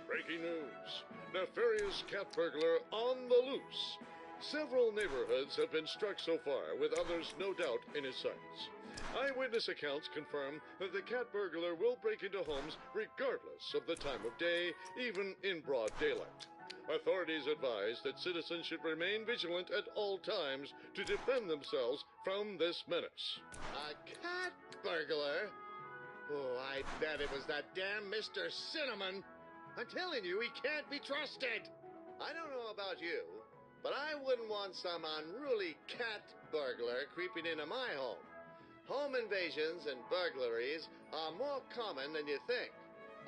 Breaking news. Nefarious cat burglar on the loose. Several neighborhoods have been struck so far, with others no doubt in his sights. Eyewitness accounts confirm that the cat burglar will break into homes regardless of the time of day, even in broad daylight. Authorities advise that citizens should remain vigilant at all times to defend themselves from this menace. A cat burglar? Oh, I bet it was that damn Mr. Cinnamon. I'm telling you, he can't be trusted. I don't know about you, but I wouldn't want some unruly cat burglar creeping into my home. Home invasions and burglaries are more common than you think.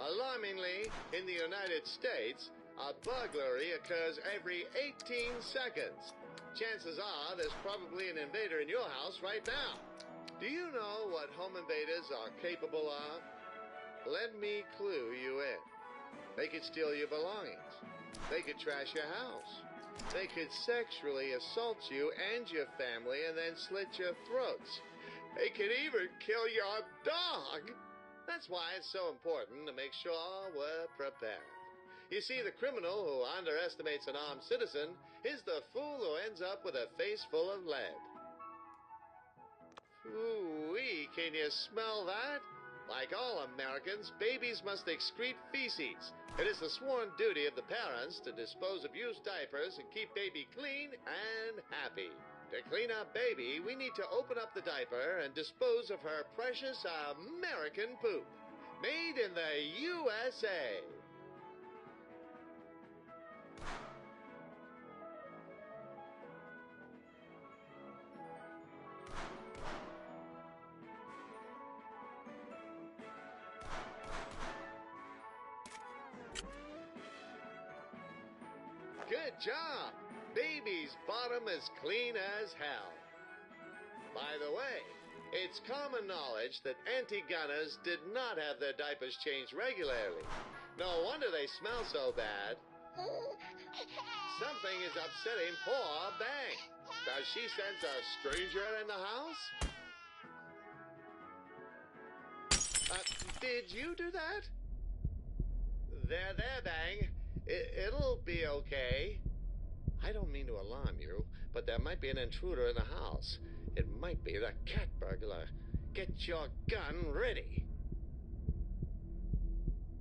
Alarmingly, in the United States, a burglary occurs every 18 seconds. Chances are there's probably an invader in your house right now. Do you know what home invaders are capable of? Let me clue you in. They could steal your belongings. They could trash your house. They could sexually assault you and your family and then slit your throats. They could even kill your dog. That's why it's so important to make sure we're prepared. You see, the criminal who underestimates an armed citizen is the fool who ends up with a face full of lead. Ooh-wee, can you smell that? Like all Americans, babies must excrete feces. It is the sworn duty of the parents to dispose of used diapers and keep baby clean and happy. To clean up baby, we need to open up the diaper and dispose of her precious American poop. Made in the USA. Good job! Baby's bottom is clean as hell. By the way, it's common knowledge that anti-gunners did not have their diapers changed regularly. No wonder they smell so bad. Something is upsetting poor Bang. Does she sense a stranger in the house? Did you do that? There, Bang. It'll be okay. I don't mean to alarm you, but there might be an intruder in the house. It might be the cat burglar. Get your gun ready.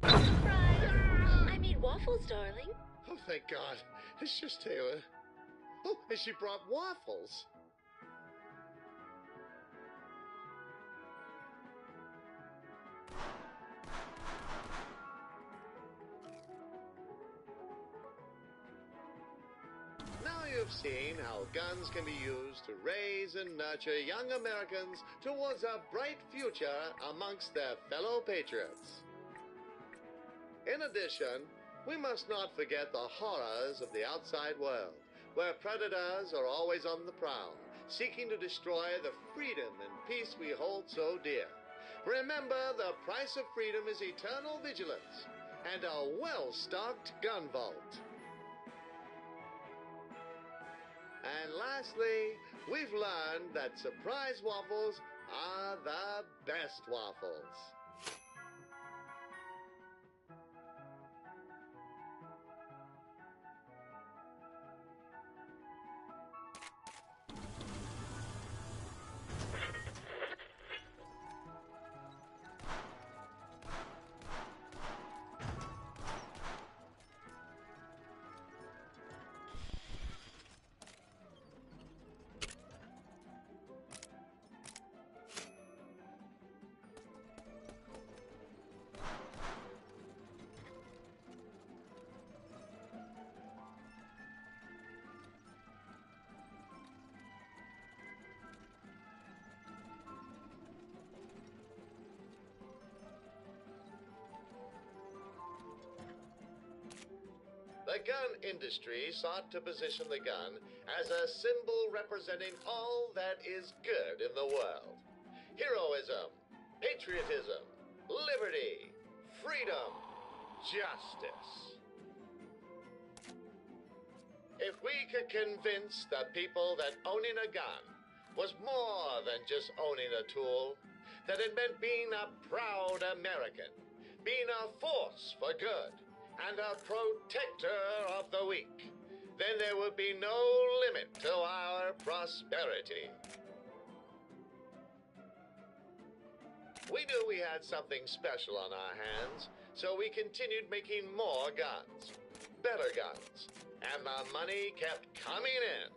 Surprise! I made waffles, darling. Oh, thank God. It's just Taylor. Oh, and she brought waffles. Now you've seen how guns can be used to raise and nurture young Americans towards a bright future amongst their fellow patriots. In addition, we must not forget the horrors of the outside world, where predators are always on the prowl, seeking to destroy the freedom and peace we hold so dear. Remember, the price of freedom is eternal vigilance and a well-stocked gun vault. And lastly, we've learned that surprise waffles are the best waffles. The gun industry sought to position the gun as a symbol representing all that is good in the world. Heroism, patriotism, liberty, freedom, justice. If we could convince the people that owning a gun was more than just owning a tool, that it meant being a proud American, being a force for good, and a protector of the weak, then there would be no limit to our prosperity. We knew we had something special on our hands, so we continued making more guns, better guns, and the money kept coming in.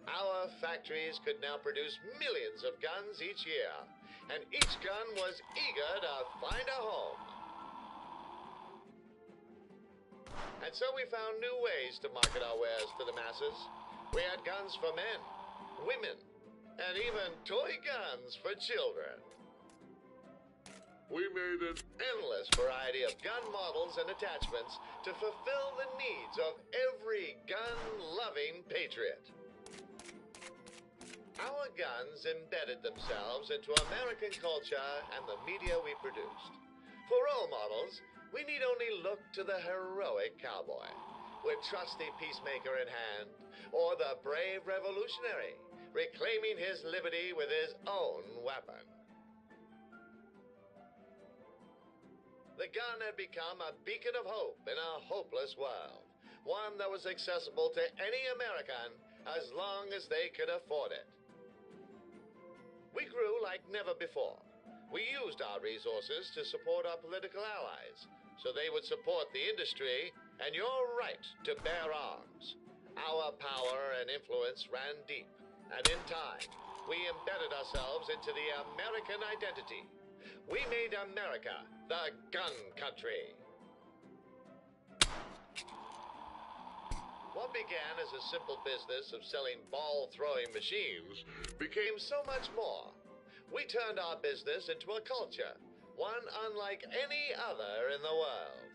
Our factories could now produce millions of guns each year, and each gun was eager to find a home. And so we found new ways to market our wares to the masses. We had guns for men, women, and even toy guns for children. We made an endless variety of gun models and attachments to fulfill the needs of every gun-loving patriot. Our guns embedded themselves into American culture and the media we produced. For role models, we need only look to the heroic cowboy, with trusty peacemaker in hand, or the brave revolutionary, reclaiming his liberty with his own weapon. The gun had become a beacon of hope in a hopeless world, one that was accessible to any American as long as they could afford it. We grew like never before. We used our resources to support our political allies, so they would support the industry and your right to bear arms. Our power and influence ran deep, and in time, we embedded ourselves into the American identity. We made America the gun country. What began as a simple business of selling ball-throwing machines became so much more. We turned our business into a culture, one unlike any other in the world.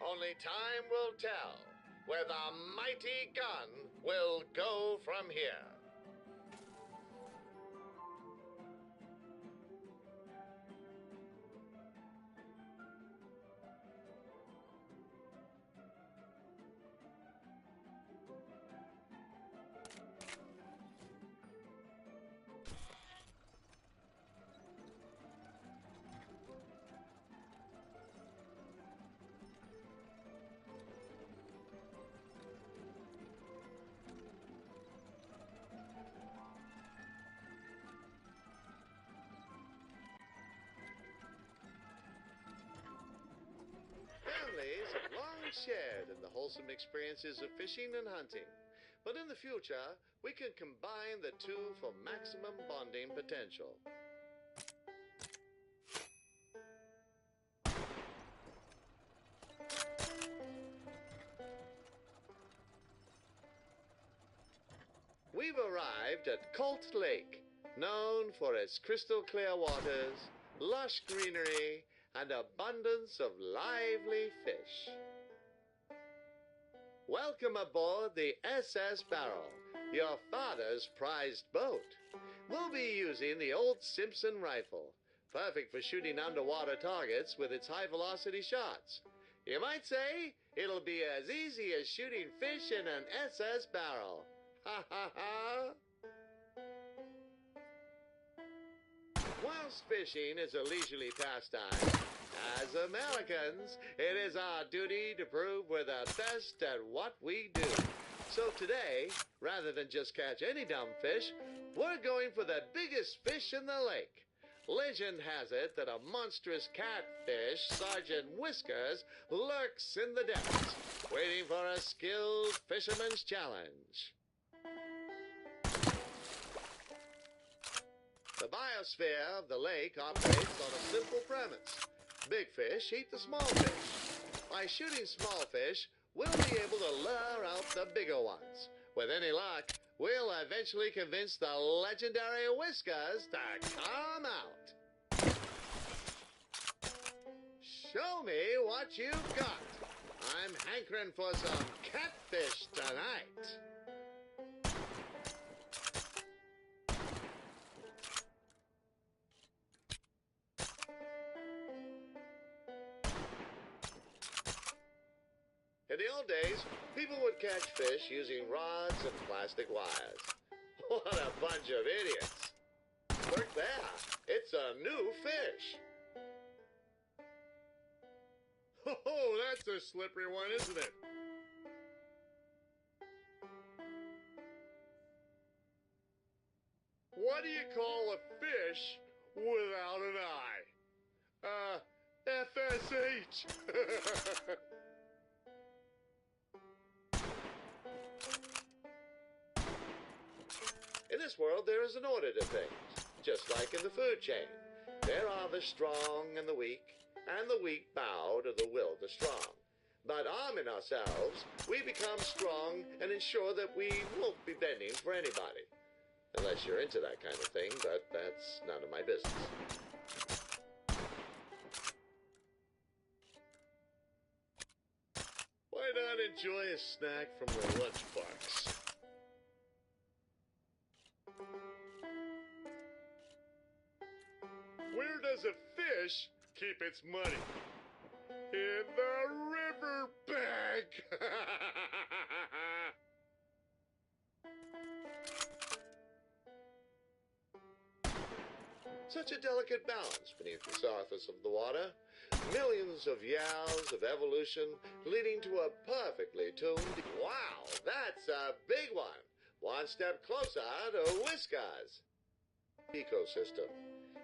Only time will tell where the mighty gun will go from here. Families have long shared in the wholesome experiences of fishing and hunting, but in the future, we can combine the two for maximum bonding potential. We've arrived at Colt Lake, known for its crystal clear waters, lush greenery, and abundance of lively fish. Welcome aboard the SS Barrel, your father's prized boat. We'll be using the old Simpson rifle, perfect for shooting underwater targets with its high-velocity shots. You might say it'll be as easy as shooting fish in an SS Barrel. Ha ha ha! Whilst fishing is a leisurely pastime, as Americans, it is our duty to prove we're the best at what we do. So today, rather than just catch any dumb fish, we're going for the biggest fish in the lake. Legend has it that a monstrous catfish, Sergeant Whiskers, lurks in the depths, waiting for a skilled fisherman's challenge. The biosphere of the lake operates on a simple premise. Big fish eat the small fish. By shooting small fish, we'll be able to lure out the bigger ones. With any luck, we'll eventually convince the legendary Whiskers to come out. Show me what you've got. I'm hankering for some catfish tonight. It the old days, people would catch fish using rods and plastic wires. What a bunch of idiots. Look there. It's a new fish. Oh, that's a slippery one, isn't it? What do you call a fish without an eye? FSH. In this world, there is an order to things, just like in the food chain. There are the strong and the weak bow to the will of the strong. But arming ourselves, we become strong and ensure that we won't be bending for anybody. Unless you're into that kind of thing, but that's none of my business. Why not enjoy a snack from the lunchbox? Where does a fish keep its money? In the riverbank! Such a delicate balance beneath the surface of the water. Millions of years of evolution leading to a perfectly tuned... Wow, that's a big one. One step closer to Whiskers ecosystem.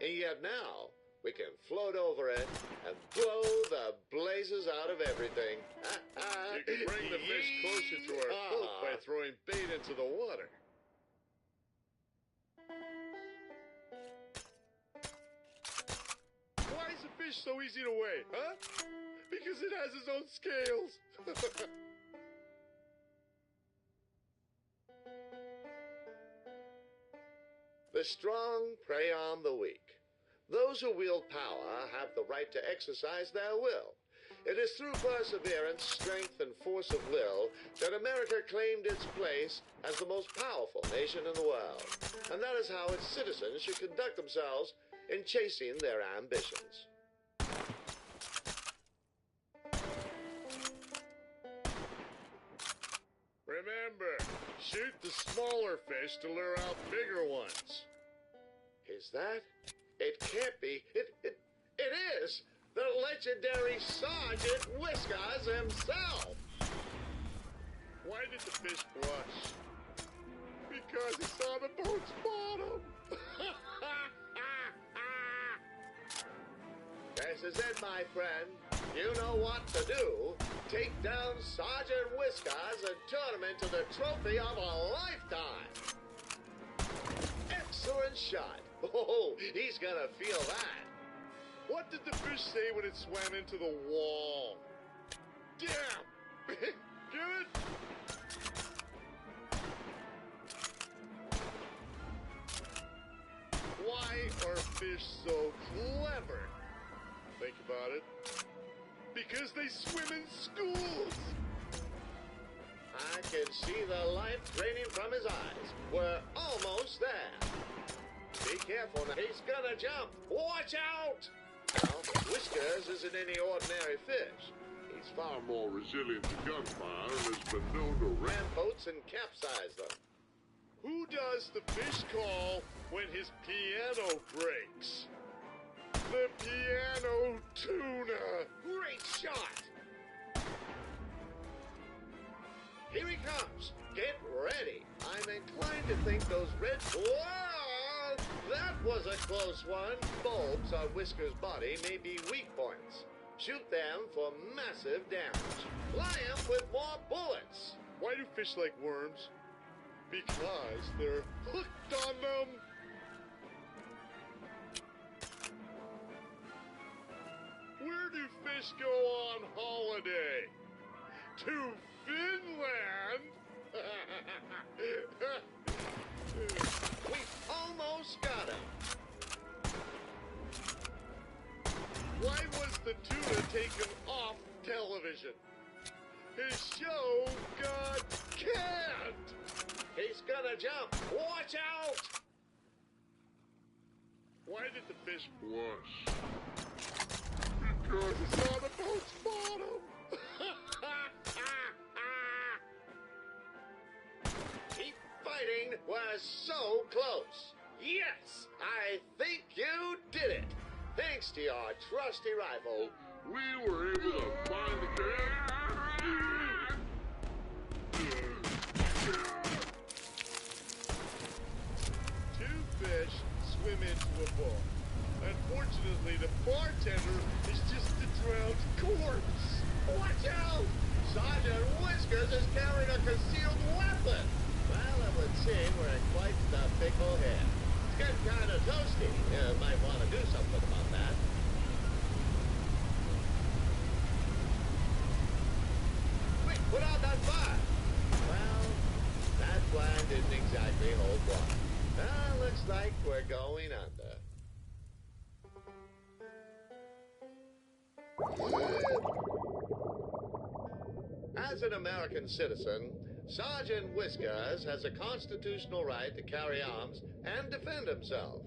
And yet now, we can float over it and blow the blazes out of everything. You can bring the fish closer to our boat by throwing bait into the water. Why is a fish so easy to weigh, huh? Because it has its own scales. The strong prey on the weak. Those who wield power have the right to exercise their will. It is through perseverance, strength, and force of will that America claimed its place as the most powerful nation in the world. And that is how its citizens should conduct themselves in chasing their ambitions. Remember, shoot the smaller fish to lure out bigger ones. Is that? It can't be. It is! The legendary Sergeant Whiskers himself! Why did the fish blush? Because he saw the boat's bottom! This is it, my friend. You know what to do. Take down Sergeant Whiskers and turn him into the trophy of a lifetime. Excellent shot. Oh, he's gonna feel that. What did the fish say when it swam into the wall? Damn! Good? Why are fish so clever? Think about it. Because they swim in schools! I can see the light draining from his eyes. We're almost there. Be careful now. He's gonna jump. Watch out! Now, Whiskers isn't any ordinary fish. He's far more resilient to gunfire and has been known to ram boats and capsize them. Who does the fish call when his piano breaks? The piano tuna! Great shot! Here he comes. Get ready. I'm inclined to think those red... Whoa! That was a close one. Bulbs on Whiskers' body may be weak points. Shoot them for massive damage. Fly him with more bullets. Why do fish like worms? Because they're hooked on them. Where do fish go on holiday? To Finland? We almost got him. Why was the tuna taken off television? His show got canned. He's gonna jump. Watch out! Why did the fish blush? Because he saw the boat's bottom. were so close. Yes, I think you did it. Thanks to your trusty rifle, We were able to find the cat. two fish swim into a bowl. Unfortunately, the bartender is just a drowned corpse. Watch out! Sergeant Whiskers is carrying a concealed weapon. Well, it would seem we're in quite the pickle here. It's getting kind of toasty. You might want to do something about that. Quick, put out that fire! Well, that plan didn't exactly hold water. Well, looks like we're going under. As an American citizen, Sergeant Whiskers has a constitutional right to carry arms and defend himself.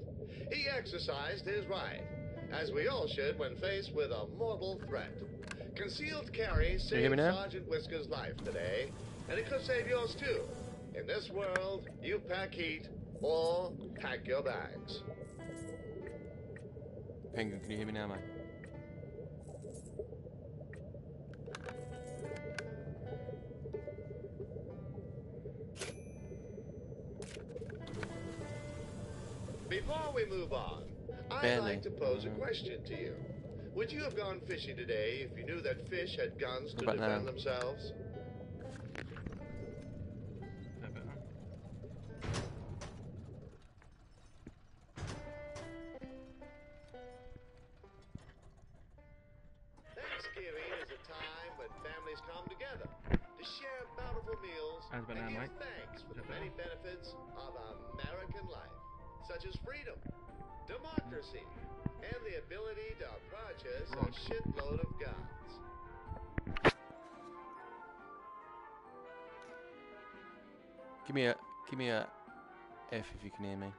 He exercised his right, as we all should when faced with a mortal threat. Concealed carry saved Sergeant Whiskers' life today, and it could save yours too. In this world, you pack heat or pack your bags. Penguin, can you hear me now, mate? Before we move on, I'd like to pose a question to you. Would you have gone fishing today if you knew that fish had guns to defend themselves? Thanksgiving is a time when families come together to share bountiful meals and give thanks for the many benefits of American life, such as freedom, democracy, and the ability to purchase a shitload of guns. Give me a F if you can hear me.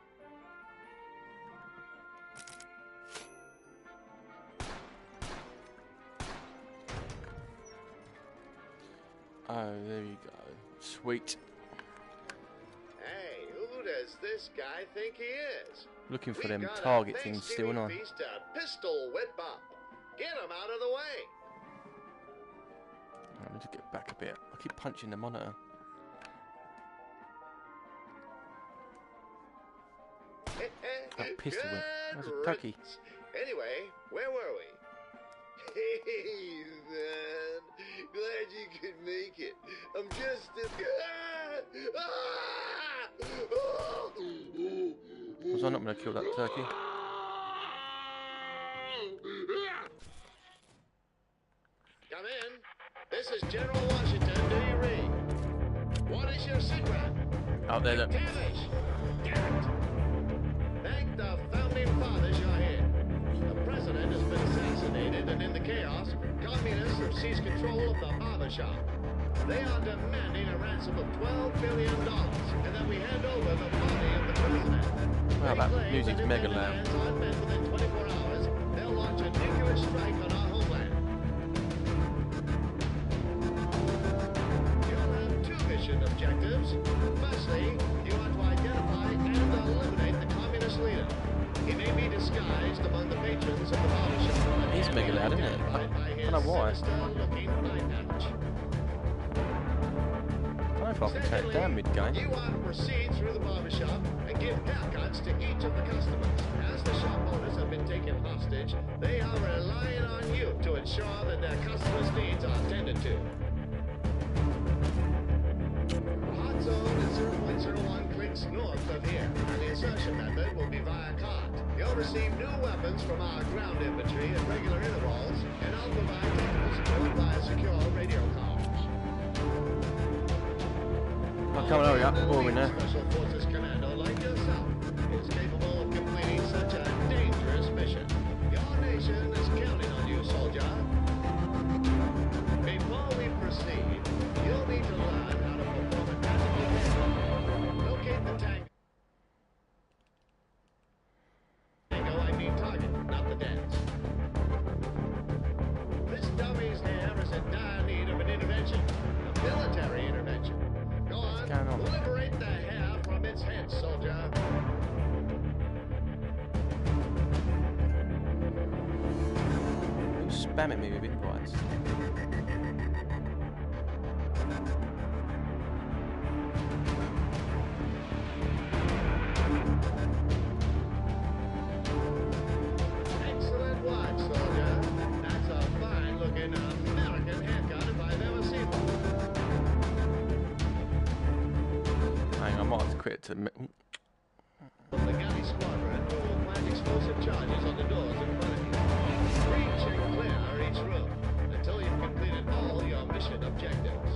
Oh, there you go. Sweet. Hey, who does this guy think he is? Looking for them target things still, aren't I? Feast to pistol whip up. Get him out of the way. Let me just get back a bit. I keep punching the monitor. That pistol whip. That's a turkey. Anyway, where were we? Hey, man. Glad you could make it. I'm just Was I not going to kill that turkey? Come in. This is General Washington. Do you read? What is your secret? Out there, look. Damage. Damn it. Thank the founding fathers you're here. The president has been assassinated, and in the chaos, communists have seized control of the barber shop. They are demanding a ransom of $12 billion, and that we hand over the body of the president. Wow, that music's mega loud. Within 24 hours, they'll launch a nuclear strike on our homeland. You'll have two mission objectives. Firstly, you are to identify and eliminate the communist leader. He may be disguised among the patrons of the barbershop. He's mega loud, isn't it? I don't know why. I don't know if I can take it down mid-game. You are to proceed through the barbershop and give haircuts to each of the customers. As the shop owners have been taken hostage, they are relying on you to ensure that their customers' needs are attended to. The hot zone is 0.01 clicks north of here, and the insertion method will be via cart. You'll receive new weapons from our ground infantry at regular intervals, and I'll provide technical support via secure radio comms. Oh, come on, hurry up. What are we now? Special Forces Commando like yourself is capable of completing such a dangerous mission. Your nation is counting on you, soldier. Before we proceed, you'll need to learn how to perform a tactical maneuver. Locate the tank. Tango, I mean target, not the dance. This dummy's hair is in dire need of an intervention, a military intervention. Go on, liberate the hair from its its head, soldier. Who's spamming me with invites? Excellent watch, soldier. That's a fine-looking American handgun if I've ever seen one. Hang on, I might have to quit to. The galley squadron will plant explosive charges on the doors in front of you. Reach and clear each room until you've completed all your mission objectives.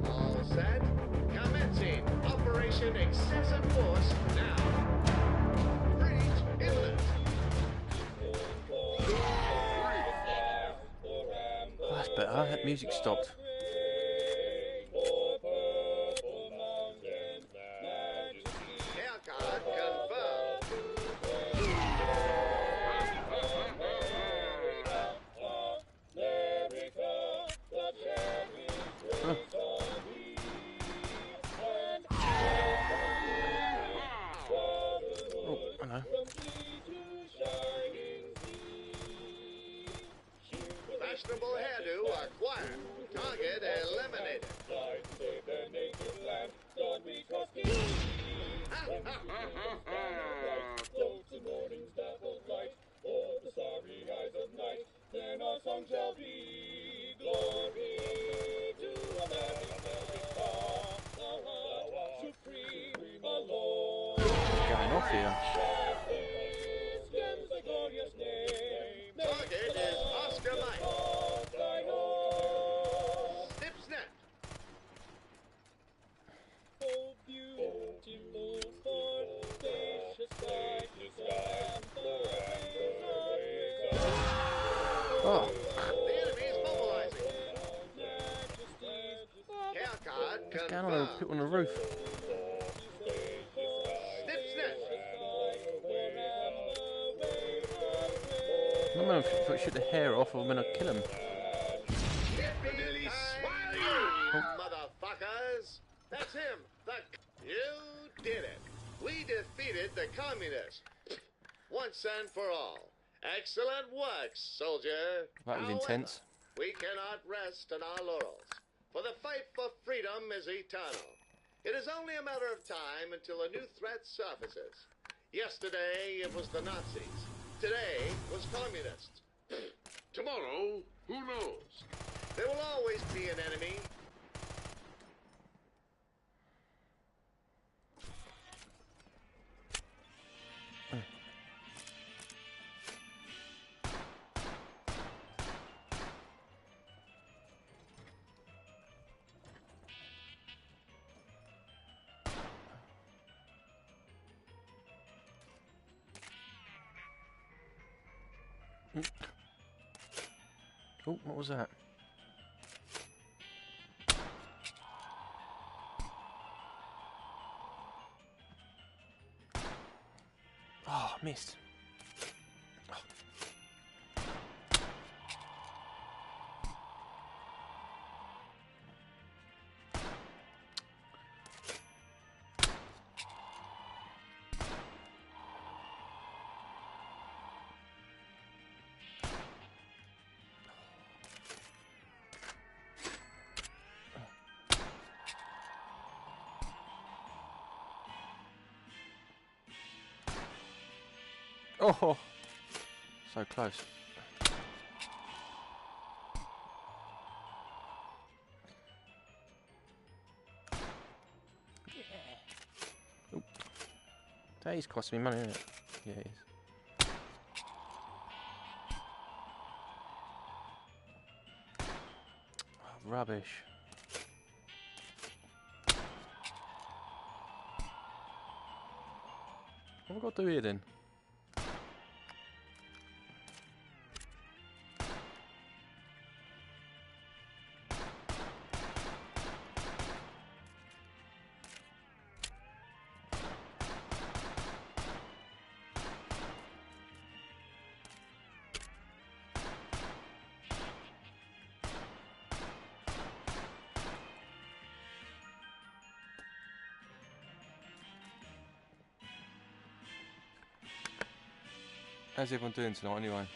All set? Commencing Operation Excessive Force now. Breach imminent. Oh, that's better. That music stopped. Haircut confirmed. Oh, hello. Fashionable hairdo acquired. Target eliminated. What's going off here? Target is Oscar Mike. Snip snap. Oh, The enemy is mobilizing. Haircut what's going on? There were confirmed. people on the roof. Snip snap. I don't know if I shoot the hair off or when I kill him. Yippee swile you, motherfuckers! That's him. You did it. We defeated the communists. Once and for all. Excellent work, soldier. That was However, intense. we cannot rest on our laurels, for the fight for freedom is eternal. It is only a matter of time until a new threat surfaces. Yesterday, it was the Nazis. Today was communists. Tomorrow, who knows? There will always be an enemy. Oh, what was that? Oh, missed. Oh, so close. Oh. That is costing me money, isn't it? Yeah, it is. Oh, rubbish. What have I got to do here then? How's everyone doing tonight anyway?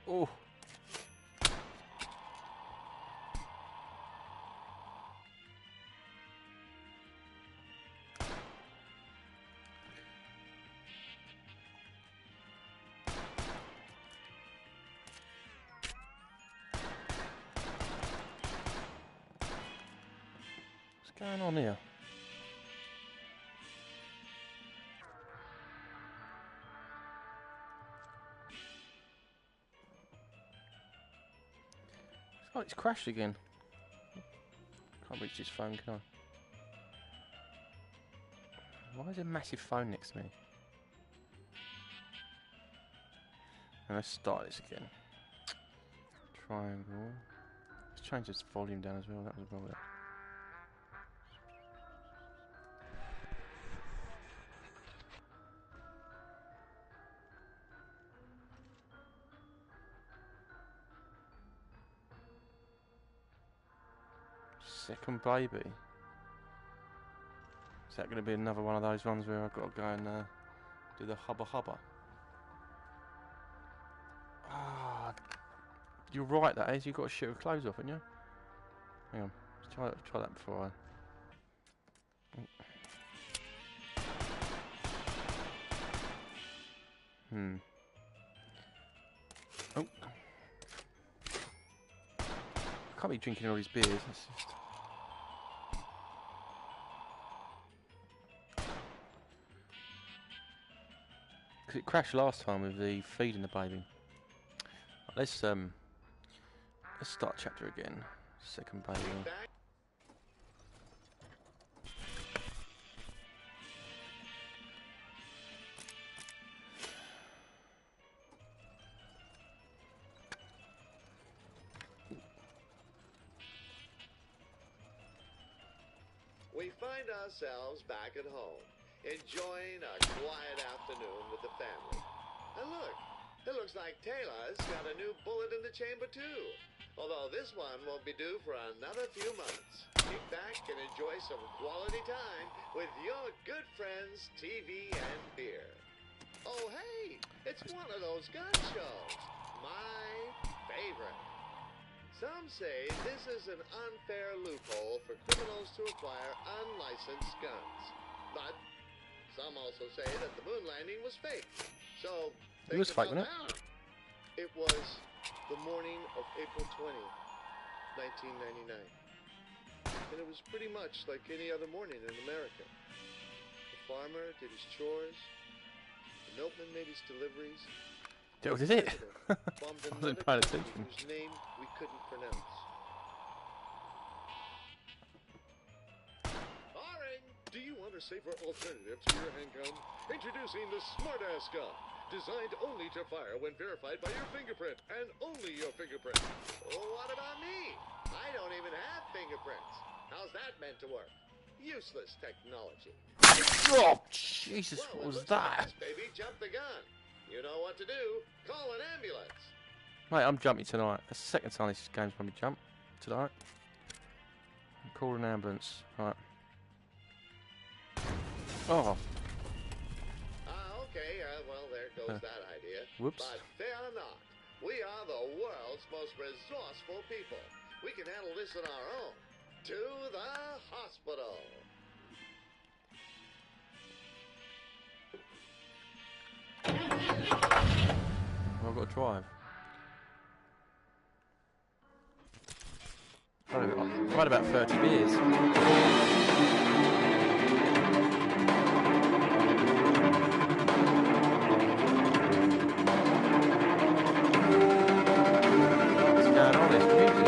Oh. What's going on here? Oh, it's crashed again. Can't reach this phone, can I? Why is there a massive phone next to me? And let's start this again. Triangle. Let's change this volume down as well. That was about it. Second baby. Is that going to be another one of those ones where I've got to go and do the hubba hubba? Ah, you're right. That is. You've got to shoot her clothes off, haven't you? Hang on. Let's try that before I. Oh. I can't be drinking all these beers. That's just. Because it crashed last time with the feeding the baby. Let's start chapter again. Second baby. We find ourselves back at home, enjoying a quiet afternoon with the family. And look, it looks like Taylor's got a new bullet in the chamber too. Although this one won't be due for another few months. Kick back and enjoy some quality time with your good friends, TV and beer. Oh hey, it's one of those gun shows. My favorite. Some say this is an unfair loophole for criminals to acquire unlicensed guns. But some also say that the moon landing was fake. So, it was fake, wasn't it? It was the morning of April 20th, 1999. And it was pretty much like any other morning in America. The farmer did his chores. The milkman made his deliveries. That was it. I wasn't paying attention. Whose name we couldn't pronounce. Do you want a safer alternative to your handgun? Introducing the Smart-Ass Gun. Designed only to fire when verified by your fingerprint, and only your fingerprint. Oh, what about me? I don't even have fingerprints. How's that meant to work? Useless technology. Oh, Jesus, what was that? Baby, jump the gun. You know what to do. Call an ambulance. Mate, I'm jumping tonight. That's the second time this game's made me jump tonight. Call an ambulance. Right. Oh. Okay. Well, there goes that idea. Whoops. But fear not. We are the world's most resourceful people. We can handle this on our own. To the hospital. Well, I've got to drive. I've had about 30 beers. What's going on? It's music.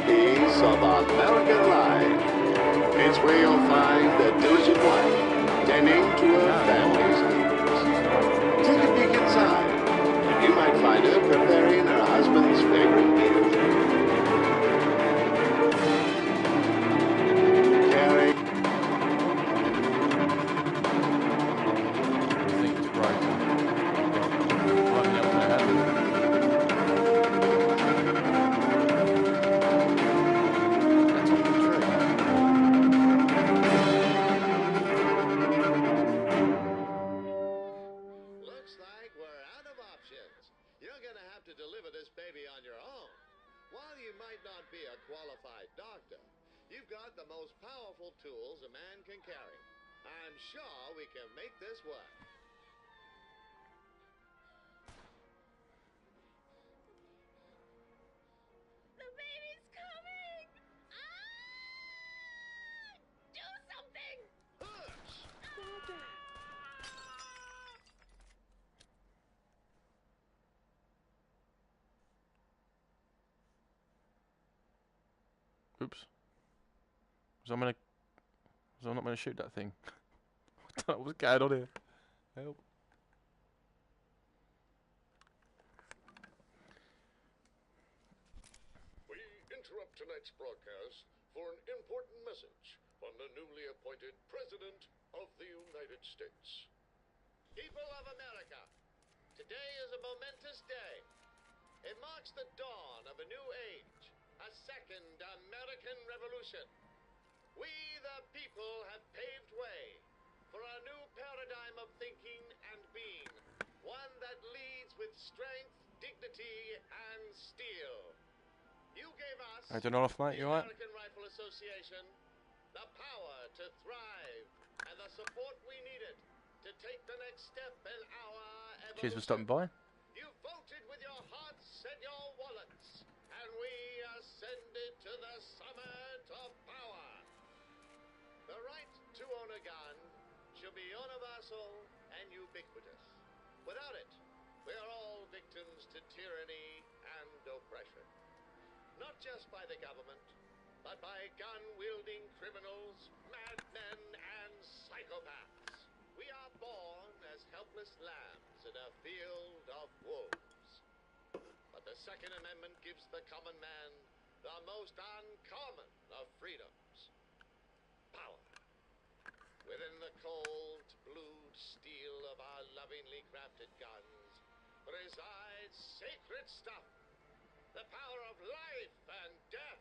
piece of American life. It's where you'll find a diligent wife tending to her family's needs. Take a peek inside. You might find her preparing her husband's favorite meal. Carrie. I think it's right. Running up there. That's on the tree. Looks like we're out of options. You're gonna have to deliver this baby on your own. While you might not be a qualified doctor, you've got the most powerful tools a man can carry. I'm sure we can make this work. The baby's coming! Ah! Do something! Hush! Oops. Was I not gonna shoot that thing? I don't know what's going on here. Help. We interrupt tonight's broadcast for an important message from the newly appointed President of the United States. People of America, today is a momentous day. It marks the dawn of a new age, a second American Revolution. We, the people, have paved way for a new paradigm of thinking and being, one that leads with strength, dignity, and steel. You gave us, I don't know if mate, the you alright? American Rifle Association, the power to thrive and the support we needed to take the next step in our evolution. Cheers for stopping by. You voted with your hearts and your wallets, and we ascended to the summit of power. The right to own a gun should be universal and ubiquitous. Without it, we are all victims to tyranny and oppression. Not just by the government, but by gun-wielding criminals, madmen, and psychopaths. We are born as helpless lambs in a field of wolves. But the Second Amendment gives the common man the most uncommon of freedoms. Power. Within the cold, blued steel of our lovingly crafted guns resides sacred stuff. The power of life and death.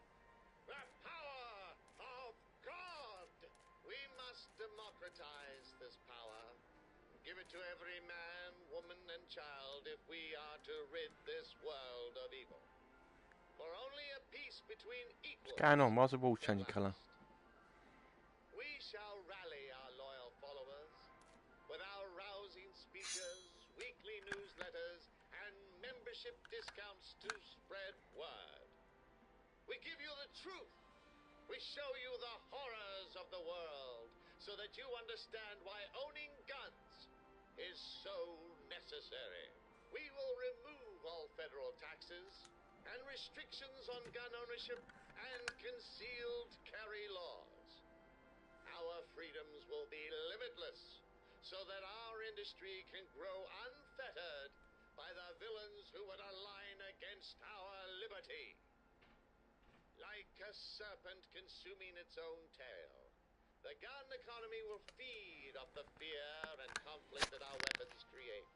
The power of God. We must democratize this power. Give it to every man, woman, and child if we are to rid this world of evil. For only a peace between equals. What's going on? Why's the wall changing colour? We shall rally our loyal followers with our rousing speeches, weekly newsletters, and membership discounts to spread word. We give you the truth. We show you the horrors of the world so that you understand why owning guns is so necessary. We will remove all federal taxes and restrictions on gun ownership and concealed carry laws. Our freedoms will be limitless so that our industry can grow unfettered by the villains who would align against our liberty. Like a serpent consuming its own tail, the gun economy will feed off the fear and conflict that our weapons create,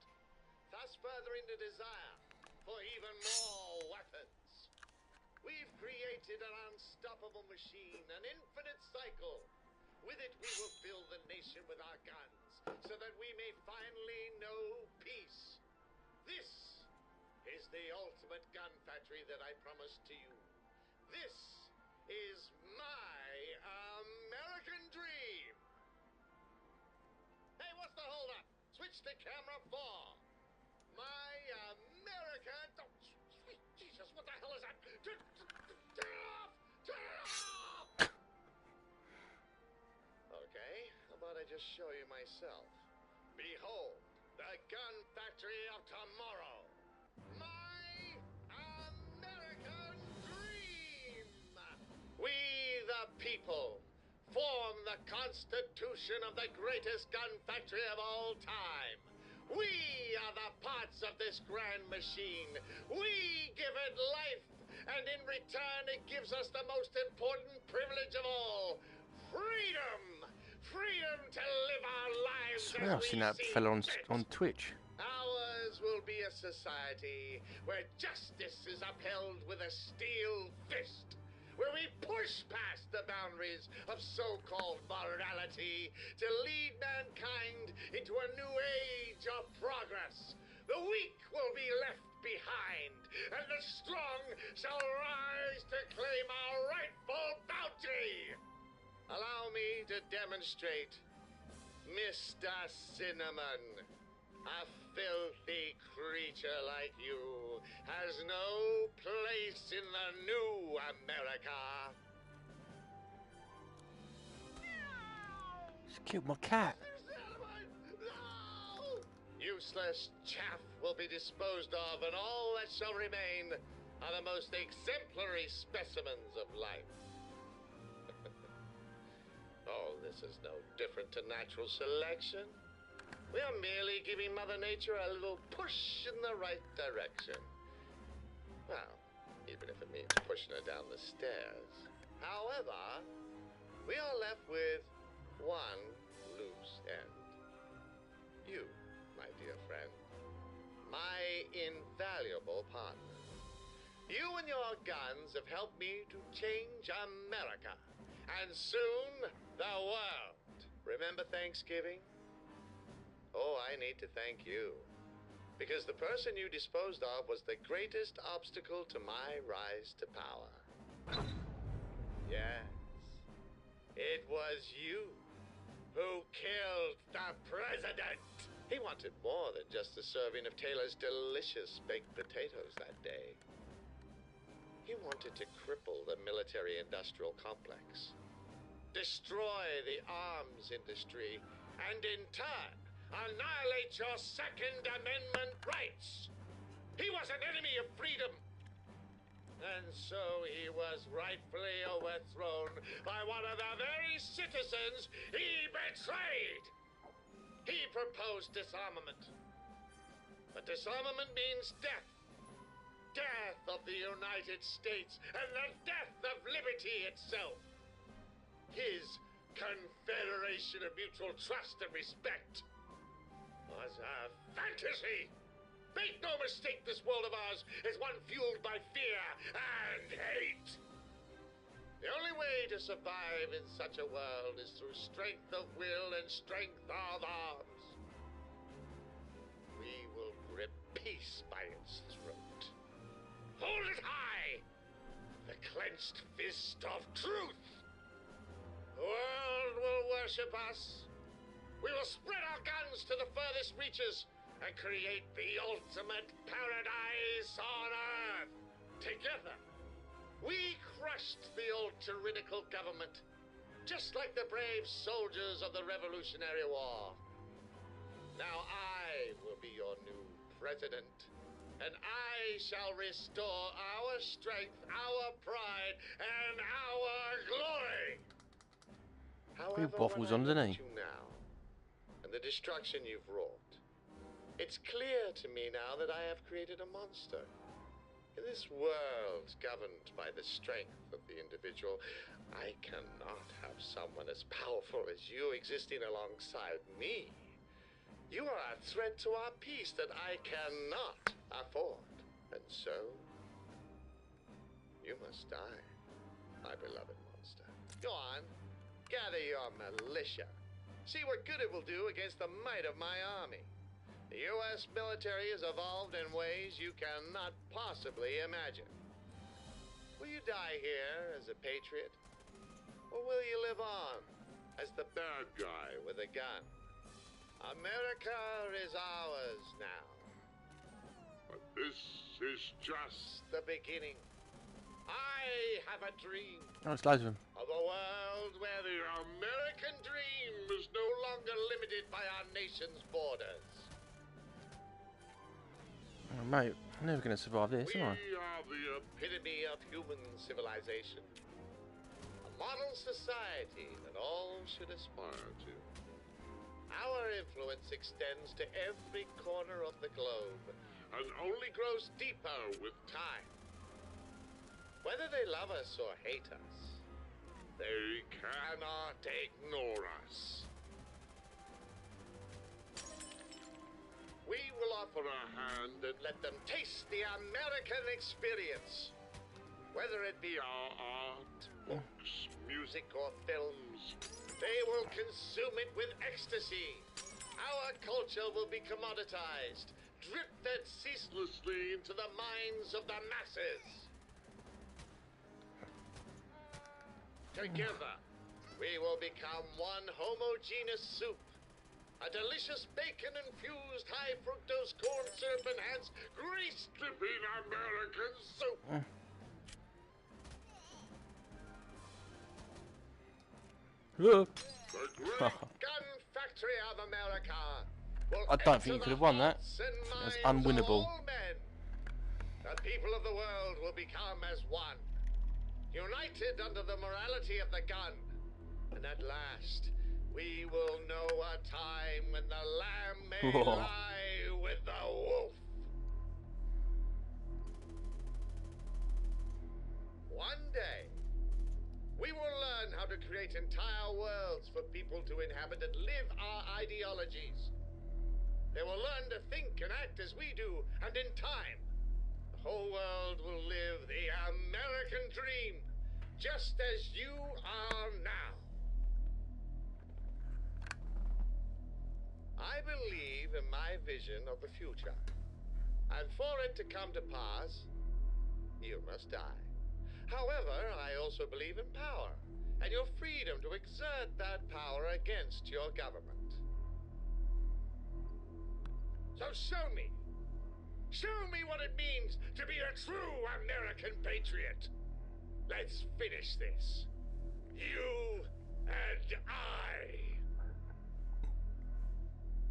thus furthering the desire for even more weapons. We've created an unstoppable machine, an infinite cycle. With it, we will fill the nation with our guns, so that we may finally know peace. This is the ultimate gun factory that I promised to you. This is my American dream. Hey, what's the holdup? Switch to camera 4. My American... Oh, sweet Jesus, what the hell is that? Turn it off! Turn it off! Okay, how about I just show you myself? Behold, the gun factory of tomorrow. My American dream! the constitution of the greatest gun factory of all time. We are the parts of this grand machine. We give it life, and in return it gives us the most important privilege of all, freedom. Freedom to live our lives I swear I've seen that fella on Twitch. Ours will be a society where justice is upheld with a steel fist, where we push past the boundaries of so-called morality to lead mankind into a new age of progress. The weak will be left behind, and the strong shall rise to claim our rightful bounty. Allow me to demonstrate. Mr. Cinnamon, a filthy creature like you has no place in the new America. Just killed my cat. No! Useless chaff will be disposed of, and all that shall remain are the most exemplary specimens of life. Oh, this is no different to natural selection. We are merely giving Mother Nature a little push in the right direction. Well, even if it means pushing her down the stairs. However, we are left with one loose end. You, my dear friend. My invaluable partner. You and your guns have helped me to change America. And soon, the world. Remember Thanksgiving? Oh, I need to thank you. Because the person you disposed of was the greatest obstacle to my rise to power. Yes. It was you who killed the president. He wanted more than just a serving of Taylor's delicious baked potatoes that day. He wanted to cripple the military-industrial complex, destroy the arms industry, and in turn, annihilate your Second Amendment rights. He was an enemy of freedom. And so he was rightfully overthrown by one of the very citizens he betrayed. He proposed disarmament. But disarmament means death. Death of the United States and the death of liberty itself. His confederation of mutual trust and respect was a fantasy. Make no mistake, this world of ours is one fueled by fear and hate. The only way to survive in such a world is through strength of will and strength of arms. We will grip peace by its throat. Hold it high! The clenched fist of truth! The world will worship us. We will spread our guns to the furthest reaches and create the ultimate paradise on Earth. Together, we crushed the old tyrannical government, just like the brave soldiers of the Revolutionary War. Now I will be your new president. And I shall restore our strength, our pride, and our glory. However, waffles when I on, look doesn't he? at you now, and the destruction you've wrought, it's clear to me now that I have created a monster. In this world governed by the strength of the individual, I cannot have someone as powerful as you existing alongside me. You are a threat to our peace that I cannot afford. And so, you must die, my beloved monster. Go on, gather your militia. See what good it will do against the might of my army. The U.S. military has evolved in ways you cannot possibly imagine. Will you die here as a patriot? Or will you live on as the bad guy with a gun? America is ours now. But this is just the beginning. I have a dream Oh, it's loads of them. of a world where the American dream is no longer limited by our nation's borders. Oh, mate, I'm never going to survive this, We am I? are the epitome of human civilization. A model society that all should aspire to. Our influence extends to every corner of the globe and only grows deeper with time. Whether they love us or hate us, they cannot ignore us. We will offer a hand and let them taste the American experience. Whether it be our art, books, music, or films, they will consume it with ecstasy. Our culture will be commoditized, drip-fed ceaselessly into the minds of the masses. Together, we will become one homogeneous soup. A delicious bacon-infused high-fructose corn syrup-enhanced grease-dripping American soup. The great gun factory of America will I don't think you could have won that. It's unwinnable. The people of the world will become as one, united under the morality of the gun. And at last, we will know a time when the lamb may lie with the wolf. One day, we will learn how to create entire worlds for people to inhabit and live our ideologies. They will learn to think and act as we do, and in time, the whole world will live the American dream, just as you are now. I believe in my vision of the future, and for it to come to pass, you must die. However, I also believe in power, and your freedom to exert that power against your government. So show me what it means to be a true American patriot. Let's finish this. You and I.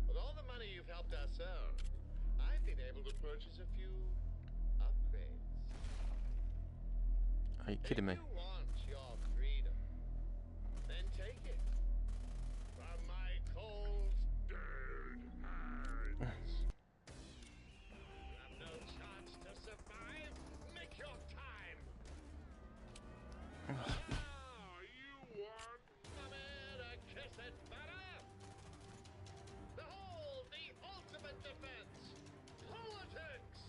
With all the money you've helped us earn, I've been able to purchase a few upgrades. Are you kidding me? If you want your freedom, then take it. From my cold, dead hands. You have no chance to survive. Make your time. You want America, kiss it better? Behold the ultimate defense. Politics.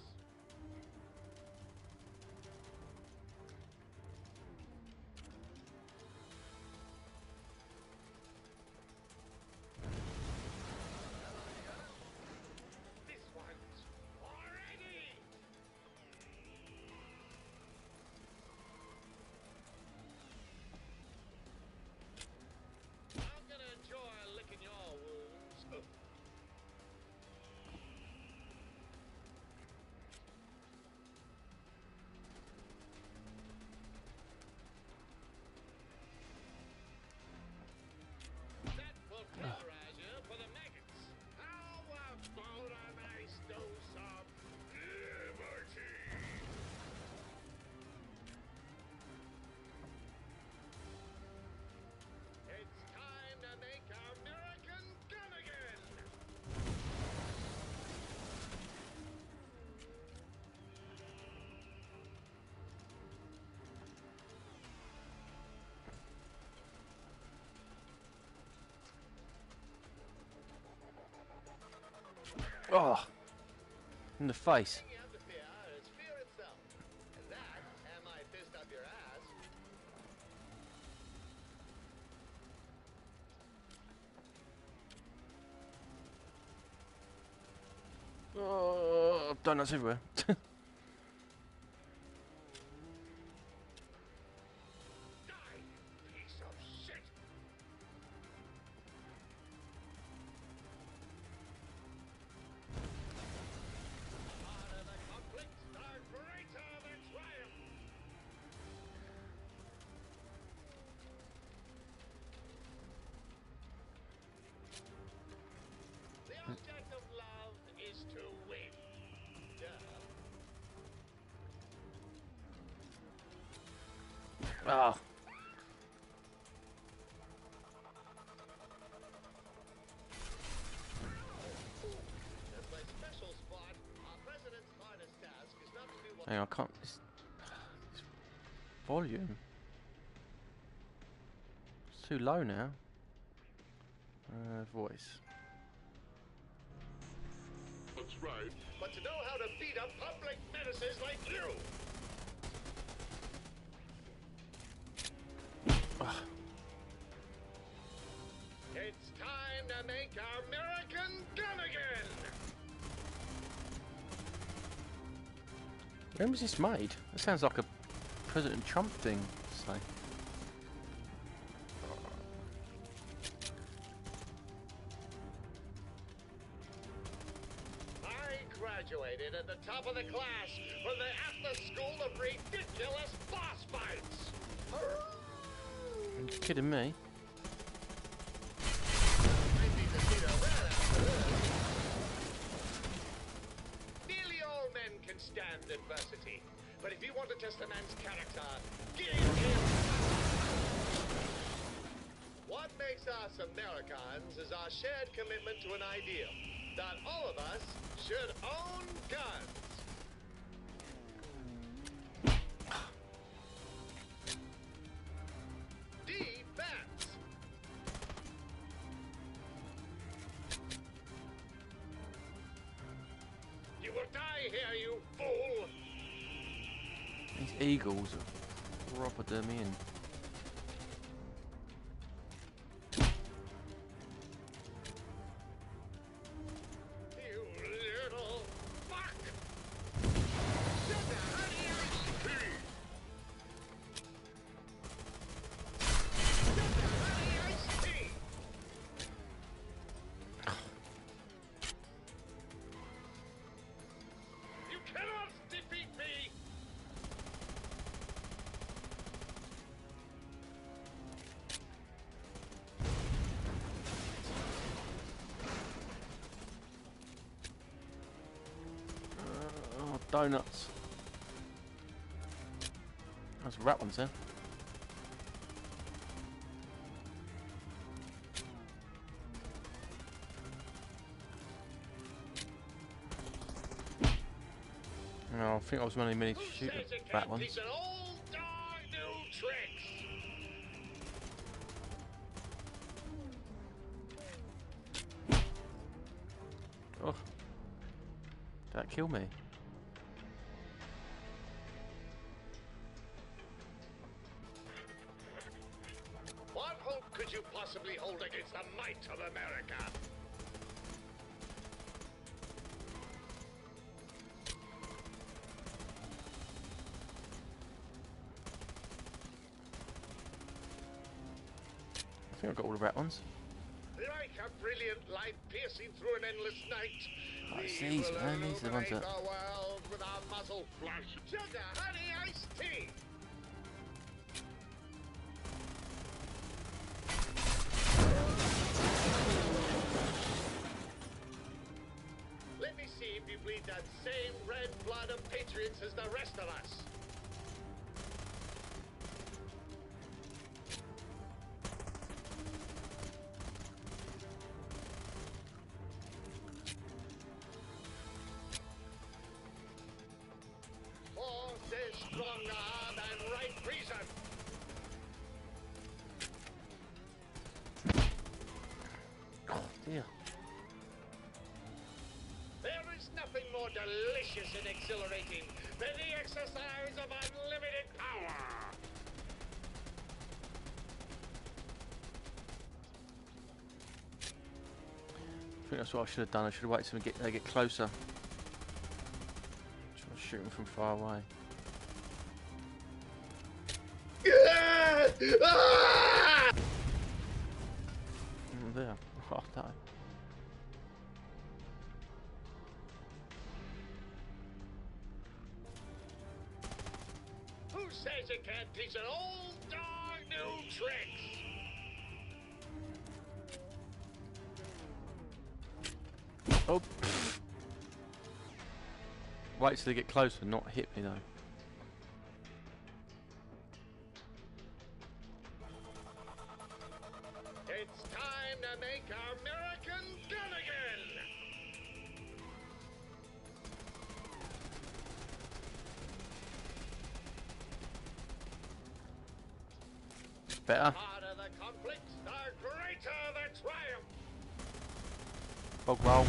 This one's already. I'm gonna enjoy licking your wounds. That will terrorize you for the maggots. How about a nice dose of liberty? It's time to make American gun again. Oh, in the face. You have to fear is fear itself. And that, and my fist up your ass. Oh, donuts everywhere. Die, you piece of shit. Harder the conflict, the greater the triumph. The object of love is to win. Duh. Ah, Hang on, I can't. It's volume. It's too low now. Voice. That's right. But to know how to beat up public menaces like you. It's time to make American gun again. When was this made? That sounds like a President Trump thing to say. I graduated at the top of the class from the Atlas School of Ridiculous Boss Fights. Are you kidding me? Nearly all men can stand adversity, but if you want to test a man's character, give him. What makes us Americans is our shared commitment to an ideal that all of us should own guns. Defense. You will die here, you fool! These eagles are proper dummy and You little fuck! Shut the honey iced tea! Shut the honey iced tea! You cannot defeat me! oh, donuts. That's rat ones then. No, I think I was only meant to Who shoot says the you rat can't ones. teach an old dog new tricks? Oh, did that kill me? What hope could you possibly hold against the might of America? I think I got all the rat ones. Like a brilliant light piercing through an endless night. Oh, it's we these, will man. These are the ones illuminate that- the world with our muzzle flash. Sugar, honey, iced tea. Let me see if you bleed that same red blood of patriots as the rest of us. Force is stronger than right reason. Oh dear. There is nothing more delicious and exhilarating than the exercise of unlimited power. I think that's what I should have done. I should have waited till they get closer. Try to shoot them from far away. There. Oh no. Who says you can't teach an old dog new tricks? Oh. Wait till they get closer, not hit me though. It's time to make American gun again. better. Harder the conflict, the greater the triumph. Bog roll.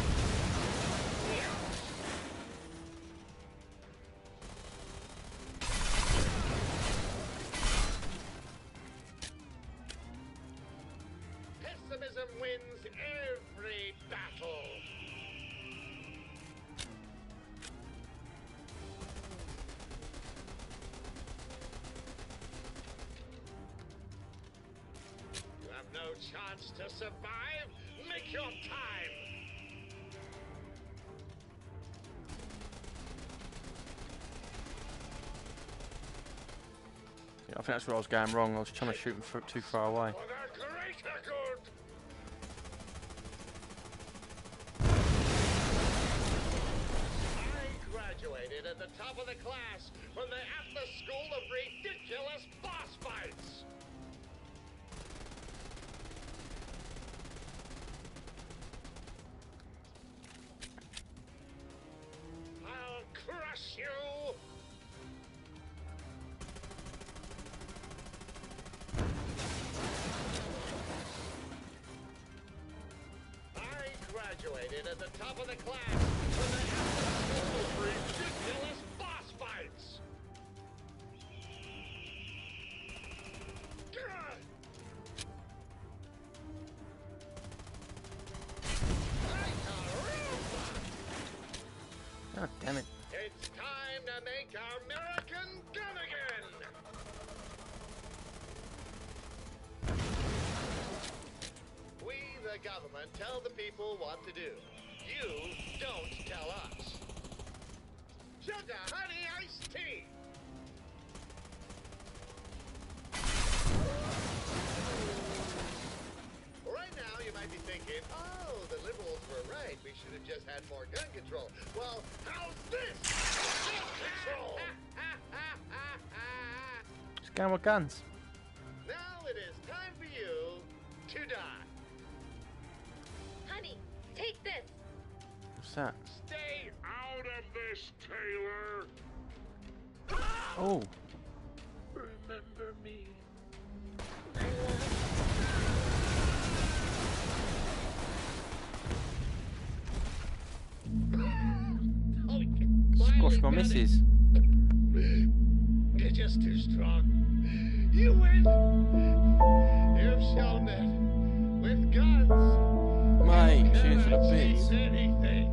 Pessimism wins every battle. You have no chance to survive. Make your time. Yeah, I think that's where I was going wrong. I was trying to shoot him too far away. For the greater good. I graduated at the top of the class from the Atlas School of Ridiculous Boss Fights. I'll crush you. I graduated at the top of the class from the Atlas School of Ridiculous Boss Fights. Gah! Like a robot. Oh, damn it. It's time to make American gun again. We, the government, tell the people what to do. You don't tell us. Sugar, honey, iced tea. Right now, you might be thinking, oh, the liberals were right. We should have just had more gun control. Well, how's this? Gun control! Just going with guns. Now it is time for you to die. Honey, take this. What's that? Stay out of this, Taylor. Oh. Remember me. I love Oh, Squash my finally got it. missus. You're just too strong. You win. You've shown that with guns, Mate, you cheers for the can bits. achieve anything.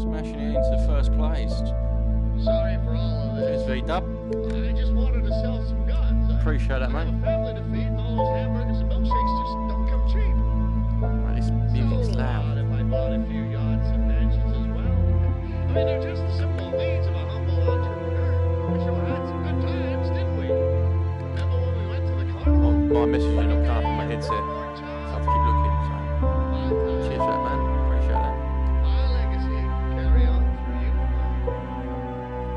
Smashing it into first place. Sorry for all of Cheers, this. V-Dub. I just wanted to sell some guns. Appreciate that, I have mate. a family to feed, and all those hamburgers and milkshakes just don't come cheap. Right, this music's So loud. if I bought a few yachts and mansions as well. I mean, they're just the simple needs of a humble entrepreneur. We sure had some good times, didn't we? Remember when we went to the Oh, carnival? my message is not coming from my headset. So I have to keep looking. So. Cheers for that, man. Appreciate that. My legacy carry on through you and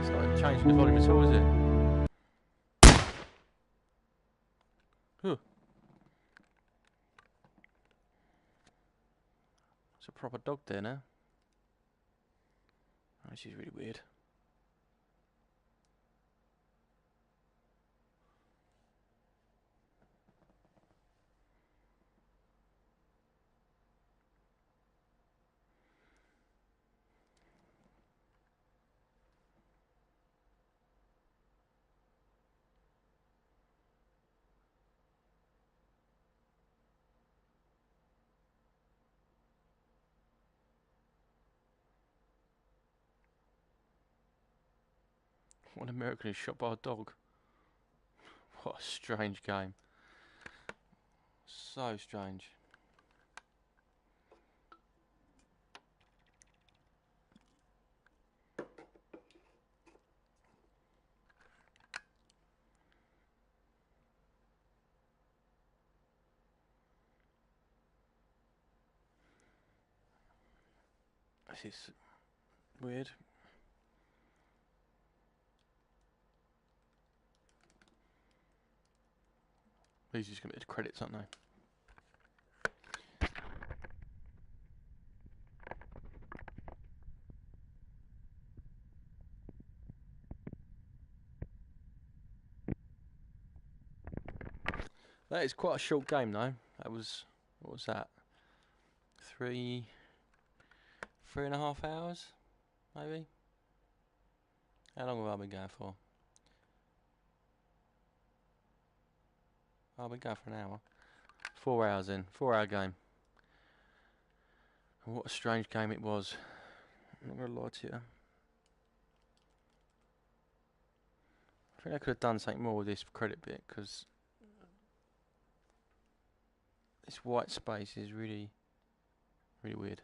It's not changing the volume at all, is it? Huh. It's a proper dog there now. Oh, this is really weird. One American is shot by a dog. What a strange game. So strange. This is weird. These are just going to be the credits, aren't they? That is quite a short game though. That was, what was that? 3.5 hours, maybe? How long have I been going for? I've been going for an hour. 4 hours in. 4 hour game. And what a strange game it was. I'm not going to lie to you. I think I could have done something more with this credit bit, because this white space is really, really weird.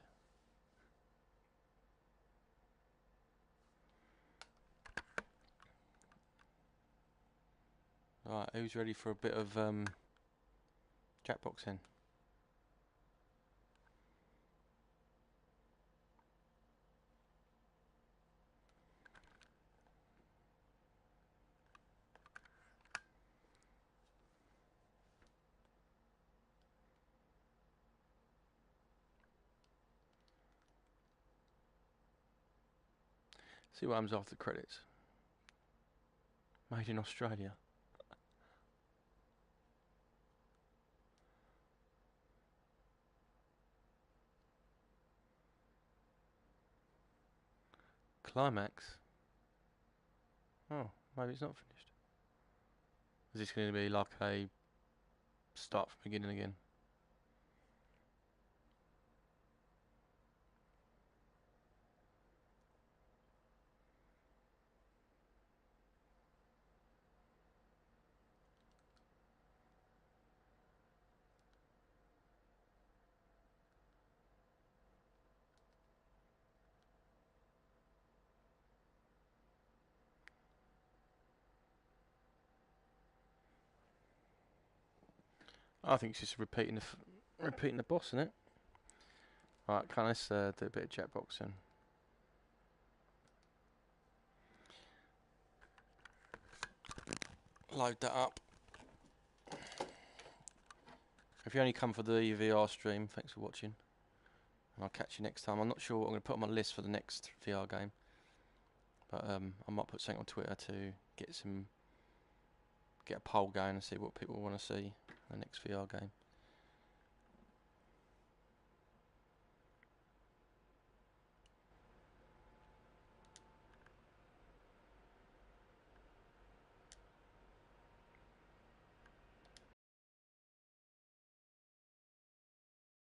Right, who's ready for a bit of jackboxing? See what happens after the credits. Made in Australia. Climax. Oh, maybe it's not finished. Is this going to be like a start from beginning again? I think it's just repeating the boss, isn't it? Right, let's do a bit of jackboxing. Load that up. If you only come for the VR stream, thanks for watching. And I'll catch you next time. I'm not sure what I'm going to put on my list for the next VR game. But I might put something on Twitter to get a poll going and see what people want to see in the next VR game.